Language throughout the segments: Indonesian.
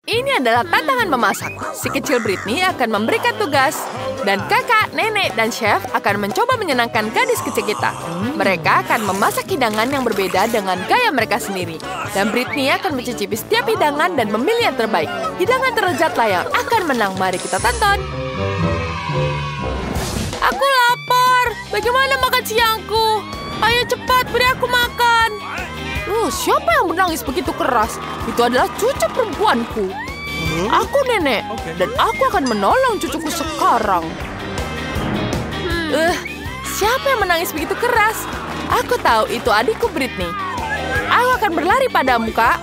Ini adalah tantangan memasak. Si kecil Britney akan memberikan tugas. Dan kakak, nenek, dan chef akan mencoba menyenangkan gadis kecil kita. Mereka akan memasak hidangan yang berbeda dengan gaya mereka sendiri. Dan Britney akan mencicipi setiap hidangan dan memilih yang terbaik. Hidangan terlezatlah yang akan menang. Mari kita tonton. Aku lapar. Bagaimana makan siangku? Ayo cepat, beri aku makan. Siapa yang menangis begitu keras? Itu adalah cucu perempuanku. Aku nenek, dan aku akan menolong cucuku sekarang. Siapa yang menangis begitu keras? Aku tahu itu adikku Britney. Aku akan berlari padamu, Kak.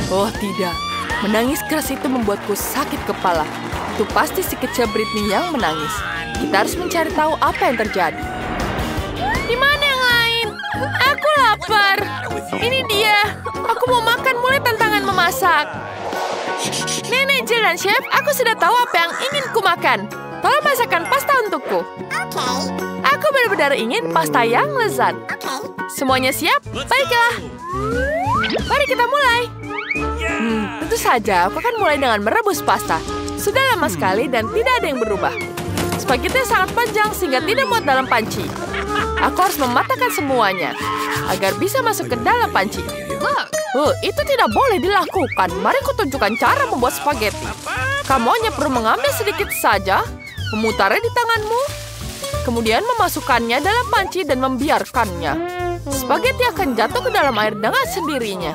Oh tidak, menangis keras itu membuatku sakit kepala. Itu pasti si kecil Britney yang menangis. Kita harus mencari tahu apa yang terjadi. Di mana yang lain? Aku lapar. Ini dia. Aku mau makan, mulai tantangan memasak. Nenek, Jill, dan chef, aku sudah tahu apa yang ingin ku makan. Tolong masakkan pasta untukku. Aku benar-benar ingin pasta yang lezat. Semuanya siap? Baiklah. Mari kita mulai. Tentu saja, aku akan mulai dengan merebus pasta. Sudah lama sekali dan tidak ada yang berubah. Spaghetti sangat panjang sehingga tidak muat dalam panci. Aku harus mematahkan semuanya agar bisa masuk ke dalam panci. Itu tidak boleh dilakukan. Mari ku tunjukkan cara membuat spaghetti. Kamu hanya perlu mengambil sedikit saja, memutarnya di tanganmu, kemudian memasukkannya dalam panci dan membiarkannya. Spaghetti akan jatuh ke dalam air dengan sendirinya.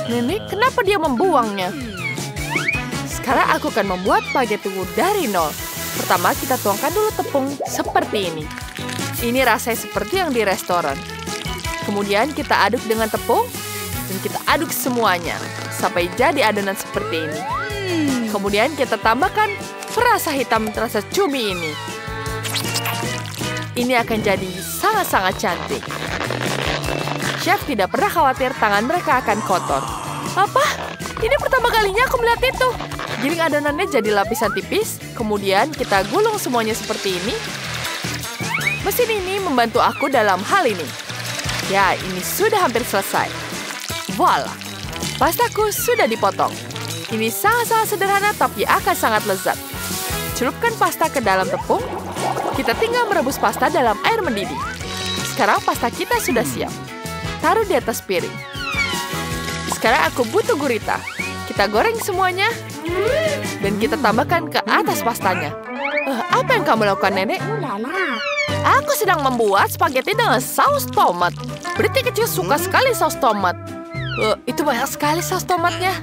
Nenek, kenapa dia membuangnya? Sekarang aku akan membuat spaghettiku dari nol. Pertama, kita tuangkan dulu tepung seperti ini. Ini rasanya seperti yang di restoran. Kemudian kita aduk dengan tepung, dan kita aduk semuanya sampai jadi adonan seperti ini. Kemudian kita tambahkan perasa hitam terasa cumi ini. Ini akan jadi sangat-sangat cantik. Chef tidak pernah khawatir tangan mereka akan kotor. Apa? Ini pertama kalinya aku melihat itu. Giling adonannya jadi lapisan tipis, kemudian kita gulung semuanya seperti ini. Mesin ini membantu aku dalam hal ini. Ya, ini sudah hampir selesai. Voila, pastaku sudah dipotong. Ini sangat-sangat sederhana tapi akan sangat lezat. Celupkan pasta ke dalam tepung. Kita tinggal merebus pasta dalam air mendidih. Sekarang pasta kita sudah siap. Taruh di atas piring. Sekarang aku butuh gurita. Kita goreng semuanya. Dan kita tambahkan ke atas pastanya. Apa yang kamu lakukan, Nenek? Aku sedang membuat spaghetti dengan saus tomat. Britney kecil suka sekali saus tomat. Itu banyak sekali saus tomatnya.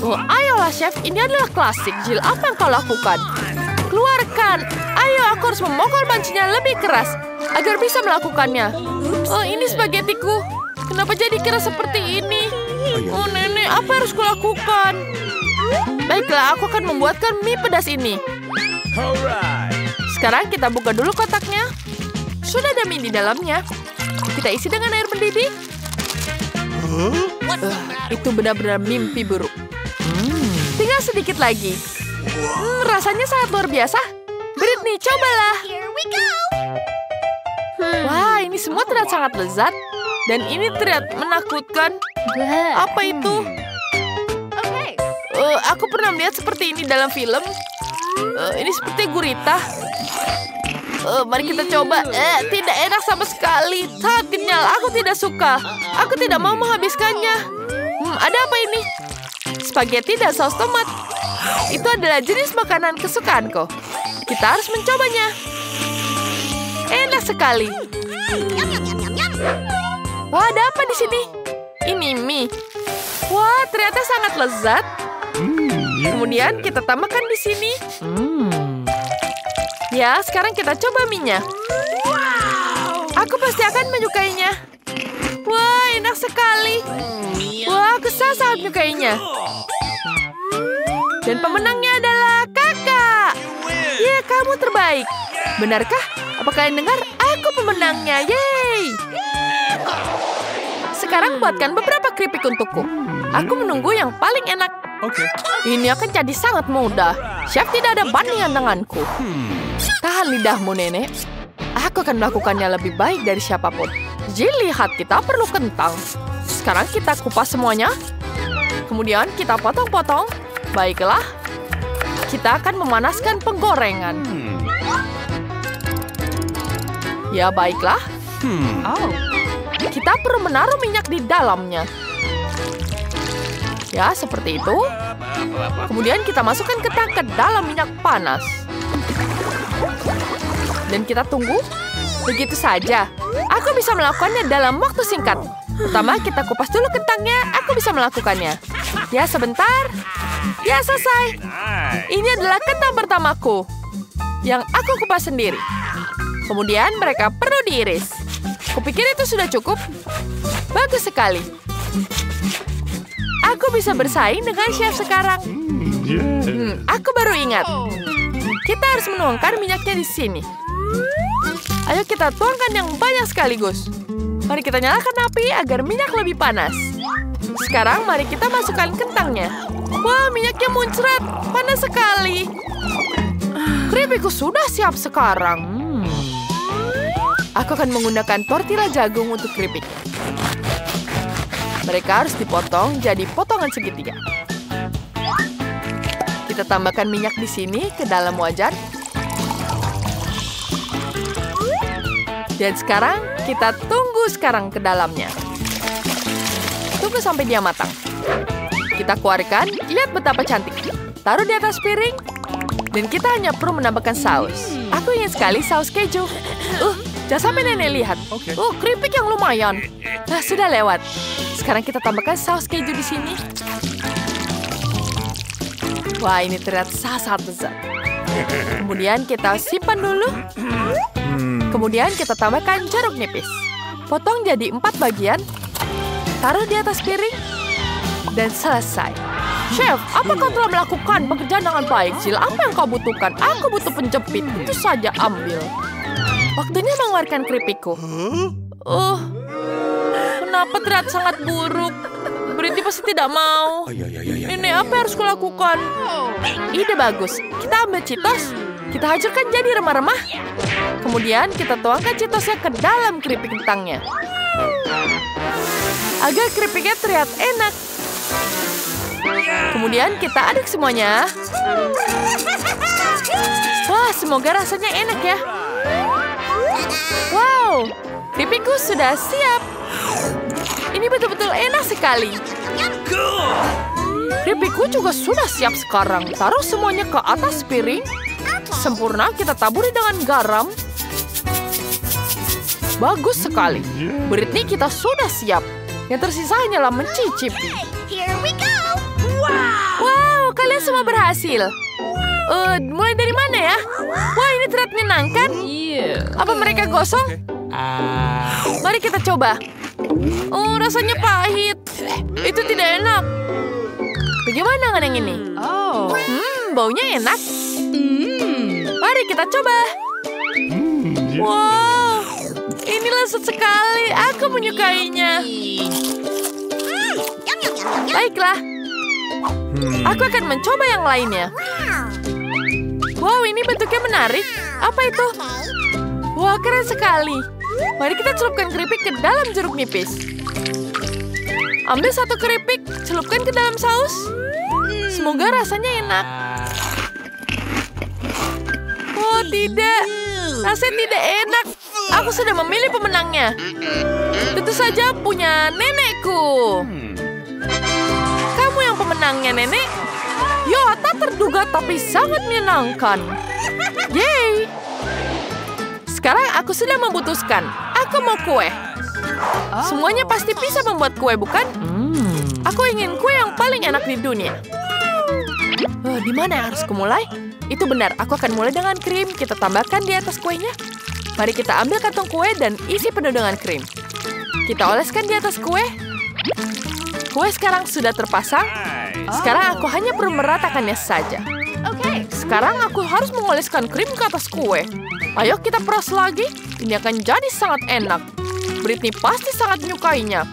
Ayolah, Chef. Ini adalah klasik. Jill, apa yang kau lakukan? Keluarkan. Ayo, aku harus memukul pancinya lebih keras agar bisa melakukannya. Ini spagettiku. Kenapa jadi keras seperti ini? Nenek, apa yang harus kulakukan? Baiklah, aku akan membuatkan mie pedas ini. Sekarang kita buka dulu kotaknya. Sudah ada mie di dalamnya. Kita isi dengan air mendidih. Itu benar-benar mimpi buruk. Tinggal sedikit lagi. Rasanya sangat luar biasa. Britney, cobalah. Wah, ini semua terlihat sangat lezat. Dan ini terlihat menakutkan. Apa itu? Aku pernah melihat seperti ini dalam film. Ini seperti gurita. Mari kita coba. Tidak enak sama sekali. Sangat kenyal. Aku tidak suka. Aku tidak mau menghabiskannya. Ada apa ini? Spaghetti dan saus tomat. Itu adalah jenis makanan kesukaanku. Kita harus mencobanya. Enak sekali. Wah, ada apa di sini? Ini mie. Wah, ternyata sangat lezat. Kemudian kita tambahkan di sini. Ya, sekarang kita coba mie-nya. Aku pasti akan menyukainya. Wah, enak sekali. Wah, aku sangat menyukainya. Dan pemenangnya adalah kakak. Ya, kamu terbaik. Benarkah? Apa kalian dengar? Aku pemenangnya. Yeay! Sekarang buatkan beberapa keripik untukku. Aku menunggu yang paling enak. Ini akan jadi sangat mudah. Chef tidak ada bandingan denganku. Tahan lidahmu, Nenek. Aku akan melakukannya lebih baik dari siapapun. Jill, lihat, kita perlu kentang. Sekarang kita kupas semuanya. Kemudian kita potong-potong. Baiklah. Kita akan memanaskan penggorengan. Ya, baiklah. Kita perlu menaruh minyak di dalamnya. Ya, seperti itu. Kemudian kita masukkan kentang ke dalam minyak panas. Dan kita tunggu. Begitu saja. Aku bisa melakukannya dalam waktu singkat. Pertama, kita kupas dulu kentangnya. Aku bisa melakukannya. Ya, sebentar. Ya, selesai. Ini adalah kentang pertamaku. Yang aku kupas sendiri. Kemudian mereka perlu diiris. Kupikir itu sudah cukup. Bagus sekali. Aku bisa bersaing dengan chef sekarang. Aku baru ingat. Kita harus menuangkan minyaknya di sini. Ayo kita tuangkan yang banyak sekaligus. Mari kita nyalakan api agar minyak lebih panas. Sekarang mari kita masukkan kentangnya. Wah, minyaknya muncrat. Panas sekali. Keripikku sudah siap sekarang. Aku akan menggunakan tortilla jagung untuk keripik. Mereka harus dipotong jadi potongan segitiga. Kita tambahkan minyak di sini ke dalam wajan. Dan sekarang kita tunggu ke dalamnya. Tunggu sampai dia matang. Kita keluarkan, lihat betapa cantik. Taruh di atas piring. Dan kita hanya perlu menambahkan saus. Aku ingin sekali saus keju. Jangan sampai nenek lihat. Keripik yang lumayan. Nah, sudah lewat. Sekarang kita tambahkan saus keju di sini. Wah, ini terlihat sangat lezat. Kemudian kita simpan dulu. Kemudian kita tambahkan jeruk nipis. Potong jadi 4 bagian. Taruh di atas piring. Dan selesai. Chef, apa kau telah melakukan pekerjaan dengan baik, Jill? Apa yang kau butuhkan? Aku butuh penjepit. Itu saja, ambil. Waktunya mengeluarkan keripikku. Kenapa terlihat sangat buruk? Britney pasti tidak mau. Ini apa yang harus kulakukan? Ide bagus. Kita ambil Cheetos. Kita hancurkan jadi remah-remah. Kemudian kita tuangkan Cheetosnya ke dalam keripik kentangnya. Agar keripiknya terlihat enak. Kemudian kita aduk semuanya. Wah, semoga rasanya enak ya. Wow, keripikku sudah siap. Ini betul-betul enak sekali. Keripikku juga sudah siap sekarang. Taruh semuanya ke atas piring. Sempurna, kita taburi dengan garam. Bagus sekali. Britney, kita sudah siap. Yang tersisa hanyalah mencicipi. Here we go! Wow, kalian semua berhasil. Mulai dari mana ya? Wah, ini terlihat menyenangkan. Apa mereka gosong? Mari kita coba. Rasanya pahit. Itu tidak enak. Bagaimana dengan yang ini? Baunya enak. Mari kita coba. Wow, ini lezat sekali. Aku menyukainya. Baiklah. Aku akan mencoba yang lainnya. Wow, ini bentuknya menarik. Apa itu? Wah, keren sekali. Mari kita celupkan keripik ke dalam jeruk nipis. Ambil satu keripik, celupkan ke dalam saus. Semoga rasanya enak. Oh, tidak. Rasanya tidak enak. Aku sudah memilih pemenangnya. Tentu saja punya nenekku. Kamu yang pemenangnya, nenek. Ya, tak terduga tapi sangat menyenangkan. Yeay. Sekarang aku sudah memutuskan. Aku mau kue. Semuanya pasti bisa membuat kue, bukan? Aku ingin kue yang paling enak di dunia. Di mana yang harus kumulai? Itu benar, aku akan mulai dengan krim. Kita tambahkan di atas kuenya. Mari kita ambil kantong kue dan isi penuh dengan krim. Kita oleskan di atas kue. Kue sekarang sudah terpasang. Sekarang aku hanya perlu meratakannya saja. Sekarang aku harus mengoleskan krim ke atas kue. Ayo kita peras lagi. Ini akan jadi sangat enak. Britney pasti sangat menyukainya.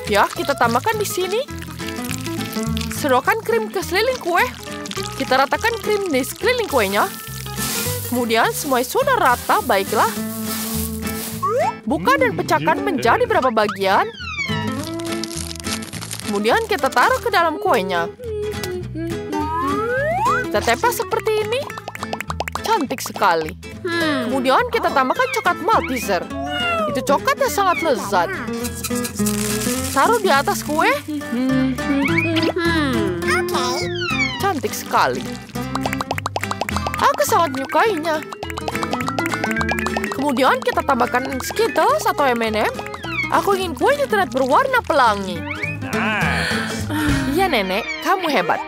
Ya, kita tambahkan di sini. Serukan krim ke sekeliling kue. Kita ratakan krim di sekeliling kuenya. Kemudian semuanya sudah rata, baiklah. Buka dan pecahkan menjadi berapa bagian. Kemudian kita taruh ke dalam kuenya. Kita tepes seperti ini. Cantik sekali. Kemudian kita tambahkan coklat Malteser. Itu coklat yang sangat lezat. Taruh di atas kue. Cantik sekali. Aku sangat menyukainya. Kemudian kita tambahkan Skittles atau M&M. Aku ingin kuenya terlihat berwarna pelangi. Iya, Nenek, kamu hebat.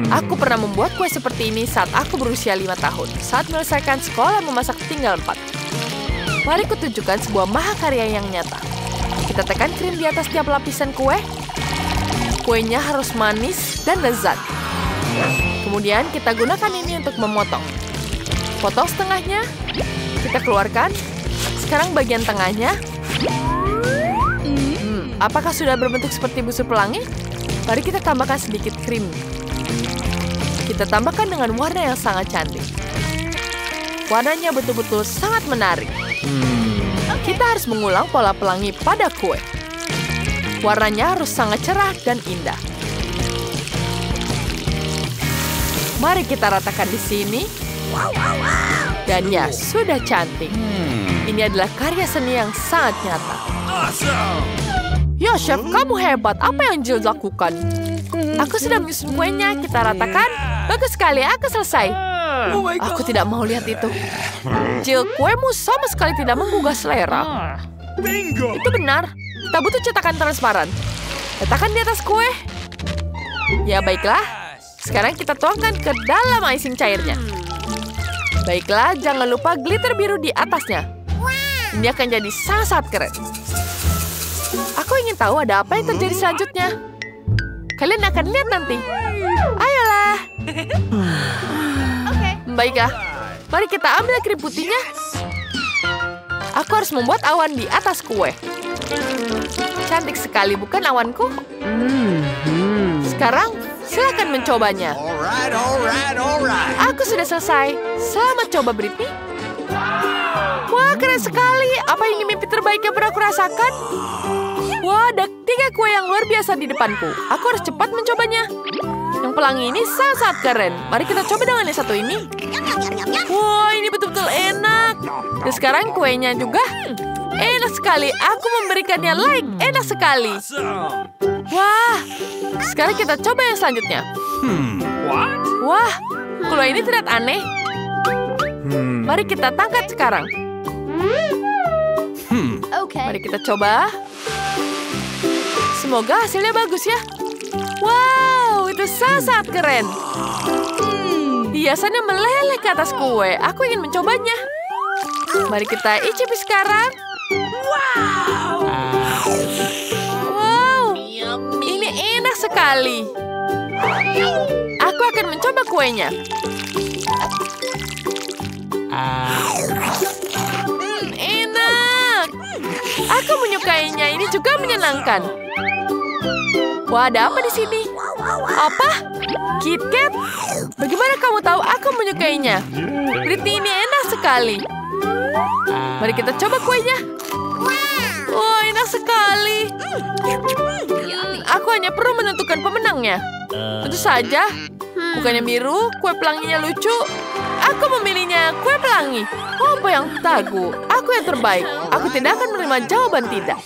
Aku pernah membuat kue seperti ini saat aku berusia 5 tahun. Saat menyelesaikan sekolah memasak tinggal 4. Mari kutunjukkan sebuah mahakarya yang nyata. Kita tekan krim di atas tiap lapisan kue. Kuenya harus manis dan lezat. Kemudian kita gunakan ini untuk memotong. Potong setengahnya. Kita keluarkan. Sekarang bagian tengahnya. Apakah sudah berbentuk seperti busur pelangi? Mari kita tambahkan sedikit krim. Kita tambahkan dengan warna yang sangat cantik. Warnanya betul-betul sangat menarik. Kita harus mengulang pola pelangi pada kue. Warnanya harus sangat cerah dan indah. Mari kita ratakan di sini. Dan ya, sudah cantik. Ini adalah karya seni yang sangat nyata. Ya, Chef, kamu hebat. Apa yang Jill lakukan? Aku sudah menyusun kuenya. Kita ratakan. Bagus sekali, aku selesai. Aku tidak mau lihat itu. Jill, kuemu sama sekali tidak menggugah selera. Itu benar. Kita butuh cetakan transparan. Letakkan di atas kue. Ya, baiklah. Sekarang kita tuangkan ke dalam icing cairnya. Baiklah, jangan lupa glitter biru di atasnya. Ini akan jadi sangat keren. Aku ingin tahu ada apa yang terjadi selanjutnya. Kalian akan lihat nanti. Ayolah. Baiklah. Mari kita ambil krim putihnya. Aku harus membuat awan di atas kue. Cantik sekali, bukan awanku? Sekarang, silakan mencobanya. Aku sudah selesai. Selamat coba, Britney. Wah, keren sekali. Apa ini mimpi terbaik yang pernah aku rasakan? Wah, ada 3 kue yang luar biasa di depanku. Aku harus cepat mencobanya. Yang pelangi ini sangat keren. Mari kita coba dengan yang satu ini. Wah, ini betul-betul enak. Dan sekarang kuenya juga enak sekali. Aku memberikannya like. Enak sekali. Wah, sekarang kita coba yang selanjutnya. Wah, kue ini terlihat aneh. Mari kita tangkap sekarang. Mari kita coba. Semoga hasilnya bagus ya. Wow, itu sangat keren. Hiasannya meleleh ke atas kue. Aku ingin mencobanya. Mari kita icipi sekarang. Wow, ini enak sekali. Aku akan mencoba kuenya. Enak. Aku menyukainya. Ini juga menyenangkan. Wah, ada apa di sini? Apa? KitKat? Bagaimana kamu tahu aku menyukainya? Britney, ini enak sekali. Mari kita coba kuenya. Wah, enak sekali. Aku hanya perlu menentukan pemenangnya. Tentu saja. Bukannya biru, kue pelanginya lucu. Aku memilihnya kue pelangi. Oh, apa yang tagu? Aku yang terbaik. Aku tidak akan menerima jawaban tidak.